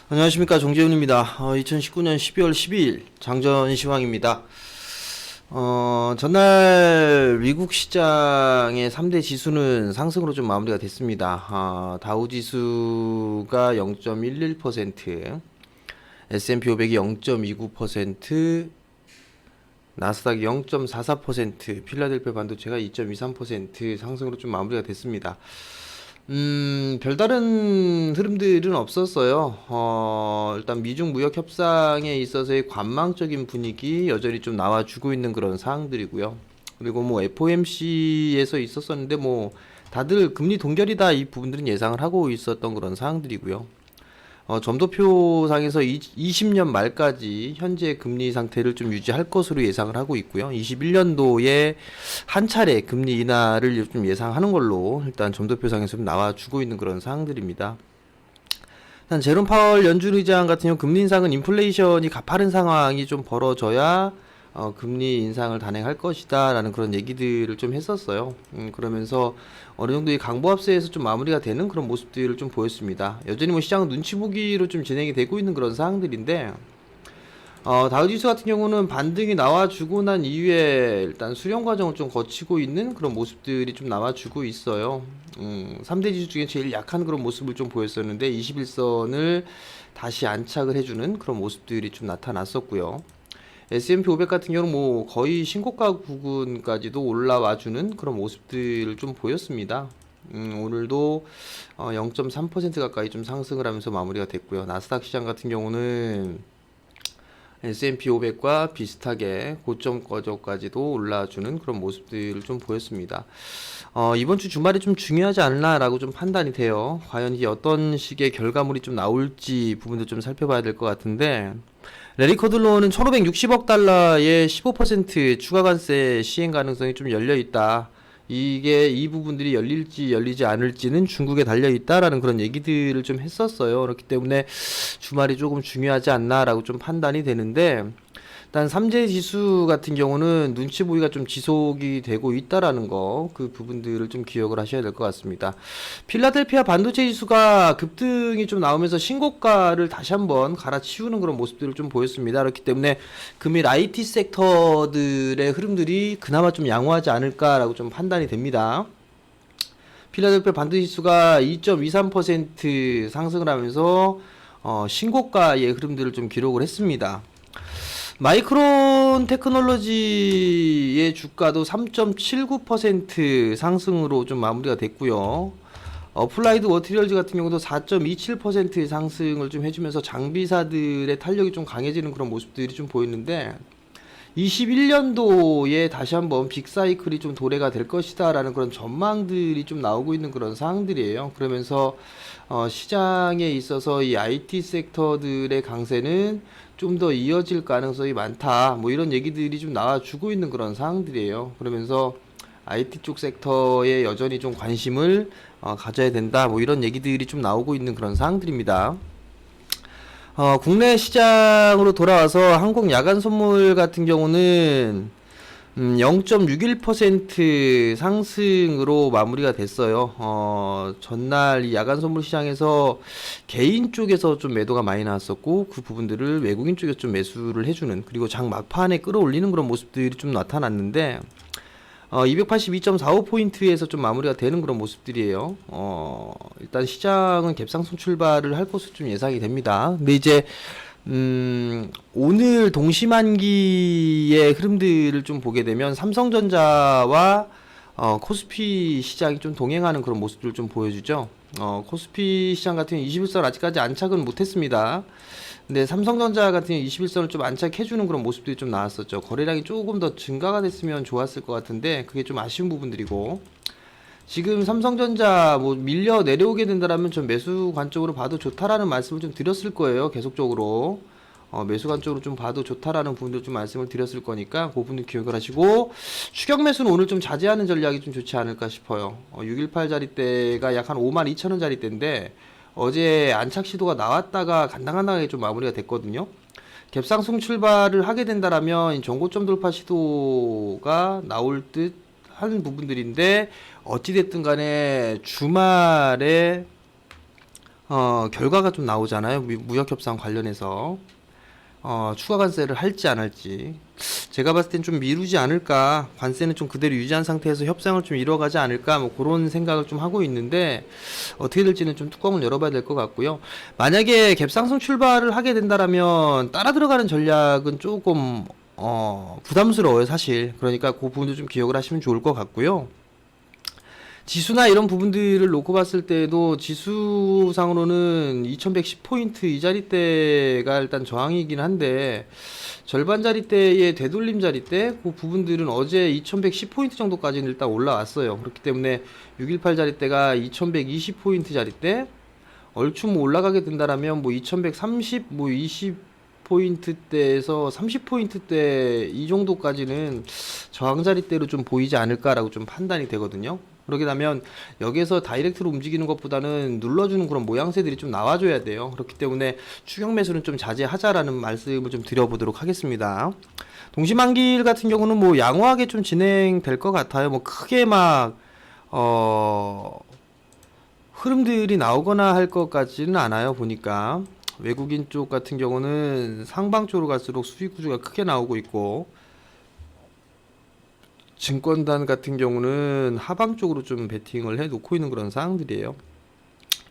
안녕하십니까, 정재훈입니다. 2019년 12월 12일 장전 시황입니다. 전날 미국 시장의 3대 지수는 상승으로 좀 마무리가 됐습니다. 다우 지수가 0.11%, S&P 500이 0.29%, 나스닥이 0.44%, 필라델피아 반도체가 2.23% 상승으로 좀 마무리가 됐습니다. 별다른 흐름들은 없었어요. 일단 미중 무역 협상에 있어서의 관망적인 분위기 여전히 좀 나와주고 있는 그런 사항들이고요. 그리고 뭐 FOMC에서 있었었는데 뭐 다들 금리 동결이다 이 부분들은 예상을 하고 있었던 그런 사항들이고요. 점도표상에서 20년 말까지 현재 금리 상태를 좀 유지할 것으로 예상을 하고 있고요. 21년도에 한 차례 금리 인하를 좀 예상하는 걸로 일단 점도표상에서 좀 나와주고 있는 그런 사항들입니다. 일단 제롬 파월 연준 의장 같은 경우 금리 인상은 인플레이션이 가파른 상황이 좀 벌어져야 금리 인상을 단행할 것이다 라는 그런 얘기들을 좀 했었어요. 그러면서 어느 정도 이 강보합세에서 좀 마무리가 되는 그런 모습들을 좀 보였습니다. 여전히 뭐 시장은 눈치 보기로 좀 진행이 되고 있는 그런 사항들인데, 다우지수 같은 경우는 반등이 나와주고 난 이후에 일단 수렴 과정을 좀 거치고 있는 그런 모습들이 좀 나와주고 있어요. 3대 지수 중에 제일 약한 그런 모습을 좀 보였었는데 21선을 다시 안착을 해주는 그런 모습들이 좀 나타났었고요. S&P 500 같은 경우는 뭐 거의 신고가 부근까지도 올라와주는 그런 모습들을 좀 보였습니다. 오늘도 0.3% 가까이 좀 상승을 하면서 마무리가 됐고요. 나스닥 시장 같은 경우는 S&P 500과 비슷하게 고점 거저까지도 올라주는 그런 모습들을 좀 보였습니다. 이번 주 주말이 좀 중요하지 않나라고 좀 판단이 돼요. 과연 이게 어떤 식의 결과물이 좀 나올지 부분도 좀 살펴봐야 될 것 같은데, 레리 코들로는 1560억 달러의 15% 추가 관세 시행 가능성이 좀 열려 있다. 이게 이 부분들이 열릴지 열리지 않을지는 중국에 달려 있다라는 그런 얘기들을 좀 했었어요. 그렇기 때문에 주말이 조금 중요하지 않나라고 좀 판단이 되는데, 일단 삼재 지수 같은 경우는 눈치 보기가 좀 지속이 되고 있다라는 거, 그 부분들을 좀 기억을 하셔야 될 것 같습니다. 필라델피아 반도체 지수가 급등이 좀 나오면서 신고가를 다시 한번 갈아치우는 그런 모습들을 좀 보였습니다. 그렇기 때문에 금일 IT 섹터들의 흐름들이 그나마 좀 양호하지 않을까라고 좀 판단이 됩니다. 필라델피아 반도체 지수가 2.23% 상승을 하면서 신고가의 흐름들을 좀 기록을 했습니다. 마이크론 테크놀로지의 주가도 3.79% 상승으로 좀 마무리가 됐고요. 어플라이드 워티리얼즈 같은 경우도 4.27% 상승을 좀 해주면서 장비사들의 탄력이 좀 강해지는 그런 모습들이 좀 보였는데, 21년도에 다시 한번 빅사이클이 좀 도래가 될 것이다 라는 그런 전망들이 좀 나오고 있는 그런 상황들이에요. 그러면서 시장에 있어서 이 IT 섹터들의 강세는 좀 더 이어질 가능성이 많다, 뭐 이런 얘기들이 좀 나와주고 있는 그런 상황들이에요. 그러면서 IT 쪽 섹터에 여전히 좀 관심을 가져야 된다, 뭐 이런 얘기들이 좀 나오고 있는 그런 상황들입니다. 국내 시장으로 돌아와서 한국 야간 선물 같은 경우는 0.61% 상승으로 마무리가 됐어요. 전날 이 야간 선물 시장에서 개인 쪽에서 좀 매도가 많이 나왔었고, 그 부분들을 외국인 쪽에서 좀 매수를 해주는, 그리고 장 막판에 끌어올리는 그런 모습들이 좀 나타났는데, 282.45포인트에서 좀 마무리가 되는 그런 모습들이에요. 일단 시장은 갭상승 출발을 할 것으로 좀 예상이 됩니다. 근데 이제 오늘 동시만기의 흐름들을 좀 보게 되면 삼성전자와 코스피 시장이 좀 동행하는 그런 모습들을 좀 보여주죠. 코스피 시장 같은 경우 21선 아직까지 안착은 못했습니다. 근데 삼성전자 같은 경우 21선을 좀 안착해주는 그런 모습들이 좀 나왔었죠. 거래량이 조금 더 증가가 됐으면 좋았을 것 같은데, 그게 좀 아쉬운 부분들이고, 지금 삼성전자 뭐 밀려 내려오게 된다라면 좀 매수 관점으로 봐도 좋다라는 말씀을 좀 드렸을 거예요. 계속적으로 매수 관점으로 좀 봐도 좋다라는 부분도 좀 말씀을 드렸을 거니까 그 부분도 기억을 하시고, 추격 매수는 오늘 좀 자제하는 전략이 좀 좋지 않을까 싶어요. 618 자리대가 약 한 52,000원 자리대인데 어제 안착 시도가 나왔다가 간당간당하게 좀 마무리가 됐거든요. 갭상승 출발을 하게 된다라면 전고점 돌파 시도가 나올 듯 하는 부분들인데, 어찌됐든 간에 주말에 결과가 좀 나오잖아요. 무역 협상 관련해서. 추가 관세를 할지 안 할지. 제가 봤을 땐 좀 미루지 않을까. 관세는 좀 그대로 유지한 상태에서 협상을 좀 이뤄가지 않을까. 뭐 그런 생각을 좀 하고 있는데 어떻게 될지는 좀 뚜껑을 열어봐야 될 것 같고요. 만약에 갭상승 출발을 하게 된다라면 따라 들어가는 전략은 조금 부담스러워요, 사실. 그러니까 그 부분도 좀 기억을 하시면 좋을 것 같고요. 지수나 이런 부분들을 놓고 봤을 때도 지수상으로는 2110포인트 이 자리대가 일단 저항이긴 한데 절반 자리대의 되돌림 자리대 그 부분들은 어제 2110포인트 정도까지는 일단 올라왔어요. 그렇기 때문에 618 자리대가 2120포인트 자리대 얼추 올라가게 된다라면 2130 20포인트대에서 30포인트대 이 정도까지는 저항 자리대로 좀 보이지 않을까라고 좀 판단이 되거든요. 그러게 되면 여기에서 다이렉트로 움직이는 것보다는 눌러주는 그런 모양새들이 좀 나와줘야 돼요. 그렇기 때문에 추격 매수는 좀 자제하자라는 말씀을 좀 드려보도록 하겠습니다. 동시만길 같은 경우는 양호하게 좀 진행될 것 같아요. 크게 흐름들이 나오거나 할 것까지는 않아요. 보니까 외국인 쪽 같은 경우는 상방 쪽으로 갈수록 수익 구조가 크게 나오고 있고 증권단 같은 경우는 하방 쪽으로 좀 베팅을 해 놓고 있는 그런 상황들이에요.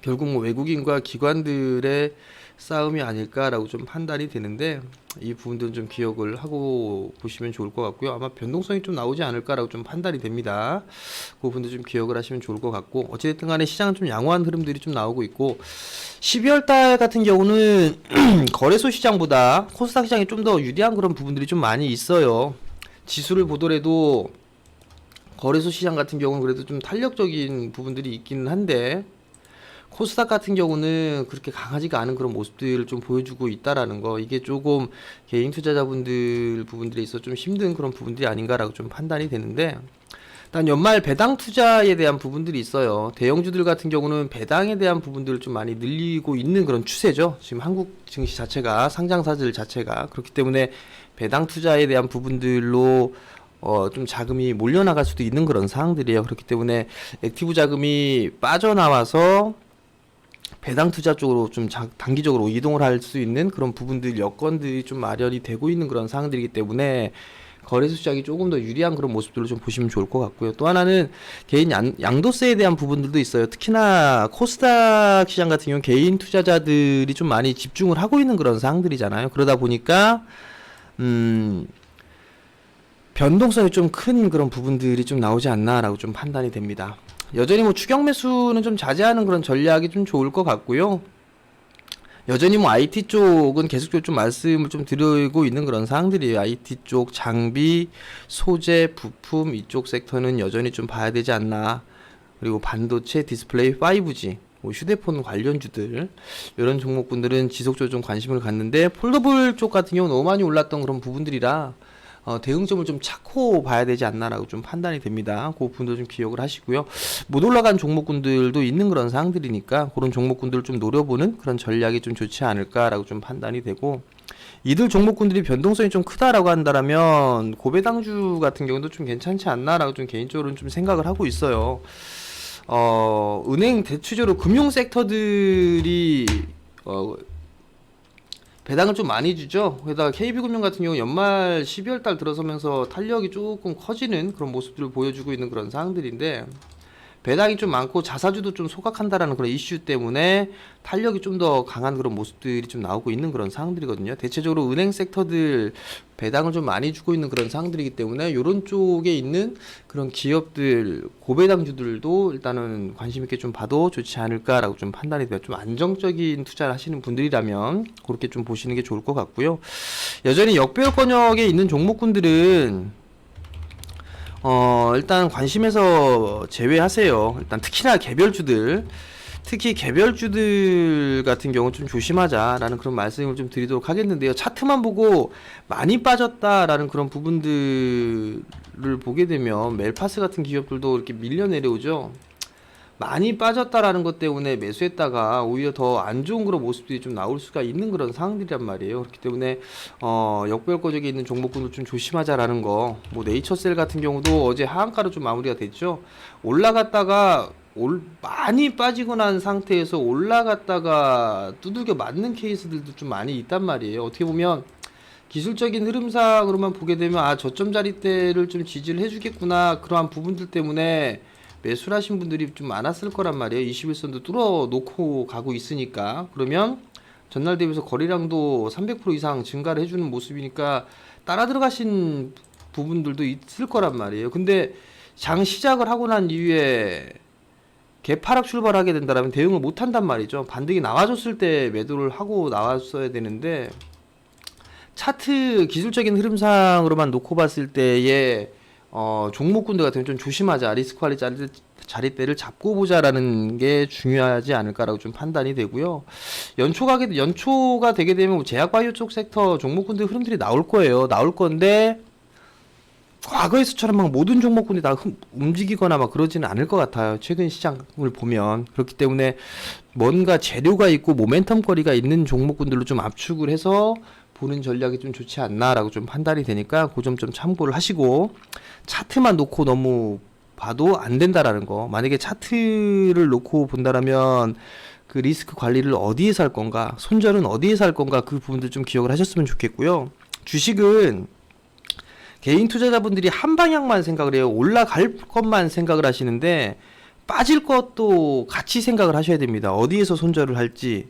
결국 외국인과 기관들의 싸움이 아닐까라고 좀 판단이 되는데 이 부분들은 좀 기억을 하고 보시면 좋을 것 같고요. 아마 변동성이 좀 나오지 않을까라고 좀 판단이 됩니다. 그 부분도 좀 기억을 하시면 좋을 것 같고 어찌됐든 간에 시장은 좀 양호한 흐름들이 좀 나오고 있고 12월 달 같은 경우는 거래소 시장보다 코스닥 시장이 좀 더 유리한 그런 부분들이 좀 많이 있어요. 지수를 보더라도 거래소 시장 같은 경우는 그래도 좀 탄력적인 부분들이 있기는 한데 코스닥 같은 경우는 그렇게 강하지가 않은 그런 모습들을 좀 보여주고 있다라는 거 이게 조금 개인 투자자분들 부분들에 있어 좀 힘든 그런 부분들이 아닌가라고 좀 판단이 되는데 일단 연말 배당 투자에 대한 부분들이 있어요. 대형주들 같은 경우는 배당에 대한 부분들을 좀 많이 늘리고 있는 그런 추세죠. 지금 한국 증시 자체가 상장사들 자체가 그렇기 때문에 배당 투자에 대한 부분들로 좀 자금이 몰려나갈 수도 있는 그런 상황들이에요. 그렇기 때문에 액티브 자금이 빠져나와서 배당 투자 쪽으로 좀 단기적으로 이동을 할 수 있는 그런 부분들 여건들이 좀 마련이 되고 있는 그런 상황들이기 때문에 거래소 시장이 조금 더 유리한 그런 모습들로 좀 보시면 좋을 것 같고요. 또 하나는 개인 양도세에 대한 부분들도 있어요. 특히나 코스닥 시장 같은 경우 개인 투자자들이 좀 많이 집중을 하고 있는 그런 상황들이잖아요. 그러다 보니까 변동성이 좀 큰 그런 부분들이 좀 나오지 않나라고 좀 판단이 됩니다. 여전히 추격 매수는 좀 자제하는 그런 전략이 좀 좋을 것 같고요. 여전히 IT 쪽은 계속적으로 좀 말씀을 좀 드리고 있는 그런 사항들이에요. IT 쪽 장비, 소재, 부품 이쪽 섹터는 여전히 좀 봐야 되지 않나. 그리고 반도체, 디스플레이, 5G, 휴대폰 관련주들 이런 종목군들은 지속적으로 좀 관심을 갖는데 폴더블 쪽 같은 경우는 너무 많이 올랐던 그런 부분들이라 대응점을 좀 찾고 봐야 되지 않나라고 좀 판단이 됩니다. 그 부분도 좀 기억을 하시고요. 못 올라간 종목군들도 있는 그런 상황들이니까 그런 종목군들을 좀 노려보는 그런 전략이 좀 좋지 않을까라고 좀 판단이 되고 이들 종목군들이 변동성이 좀 크다라고 한다라면 고배당주 같은 경우도 좀 괜찮지 않나라고 좀 개인적으로는 좀 생각을 하고 있어요. 은행 대체적으로 금융 섹터들이 배당을 좀 많이 주죠. 게다가 KB금융 같은 경우 연말 12월 달 들어서면서 탄력이 조금 커지는 그런 모습들을 보여주고 있는 그런 상황들인데 배당이 좀 많고 자사주도 좀 소각한다라는 그런 이슈 때문에 탄력이 좀 더 강한 그런 모습들이 좀 나오고 있는 그런 상황들이거든요. 대체적으로 은행 섹터들 배당을 좀 많이 주고 있는 그런 상황들이기 때문에 이런 쪽에 있는 그런 기업들 고배당주들도 일단은 관심 있게 좀 봐도 좋지 않을까라고 좀 판단이 돼요. 좀 안정적인 투자를 하시는 분들이라면 그렇게 좀 보시는 게 좋을 것 같고요. 여전히 역배열권역에 있는 종목군들은 일단 관심에서 제외하세요. 일단 특히나 개별주들, 특히 개별주들 같은 경우 좀 조심하자라는 그런 말씀을 좀 드리도록 하겠는데요. 차트만 보고 많이 빠졌다라는 그런 부분들을 보게 되면 멜파스 같은 기업들도 이렇게 밀려 내려오죠. 많이 빠졌다라는 것 때문에 매수했다가 오히려 더 안 좋은 그런 모습들이 좀 나올 수가 있는 그런 상황들이란 말이에요. 그렇기 때문에 역배열권역에 있는 종목군을 좀 조심하자라는 거. 네이처셀 같은 경우도 어제 하한가로 좀 마무리가 됐죠. 올라갔다가 많이 빠지고 난 상태에서 올라갔다가 두들겨 맞는 케이스들도 좀 많이 있단 말이에요. 어떻게 보면 기술적인 흐름상으로만 보게 되면 아 저점 자리대를 좀 지지를 해주겠구나 그러한 부분들 때문에 매수를 하신 분들이 좀 많았을 거란 말이에요. 21선도 뚫어 놓고 가고 있으니까. 그러면 전날 대비해서 거래량도 300% 이상 증가를 해주는 모습이니까 따라 들어가신 부분들도 있을 거란 말이에요. 근데 장 시작을 하고 난 이후에 개파락 출발하게 된다면 대응을 못 한단 말이죠. 반등이 나와줬을 때 매도를 하고 나왔어야 되는데 차트 기술적인 흐름상으로만 놓고 봤을 때의 종목군들 같은 경우는 좀 조심하자, 리스크 관리 자리대를 잡고 보자라는 게 중요하지 않을까라고 좀 판단이 되고요. 연초가 되게 되면 뭐 제약바이오 쪽 섹터 종목군들 흐름들이 나올 거예요. 나올 건데 과거에서처럼 막 모든 종목군이 다 움직이거나 막 그러지는 않을 것 같아요. 최근 시장을 보면. 그렇기 때문에 뭔가 재료가 있고 모멘텀거리가 있는 종목군들로 좀 압축을 해서 보는 전략이 좀 좋지 않나라고 좀 판단이 되니까 그 점 좀 참고를 하시고 차트만 놓고 너무 봐도 안 된다라는 거. 만약에 차트를 놓고 본다라면 그 리스크 관리를 어디에서 할 건가, 손절은 어디에서 할 건가 그 부분들 좀 기억을 하셨으면 좋겠고요. 주식은 개인 투자자분들이 한 방향만 생각을 해요. 올라갈 것만 생각을 하시는데 빠질 것도 같이 생각을 하셔야 됩니다. 어디에서 손절을 할지,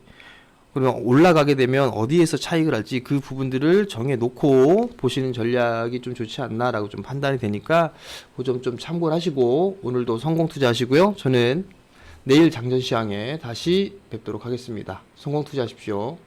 그러면 올라가게 되면 어디에서 차익을 할지 그 부분들을 정해 놓고 보시는 전략이 좀 좋지 않나라고 좀 판단이 되니까 그 점 좀 참고를 하시고 오늘도 성공 투자하시고요. 저는 내일 장전 시황에 다시 뵙도록 하겠습니다. 성공 투자하십시오.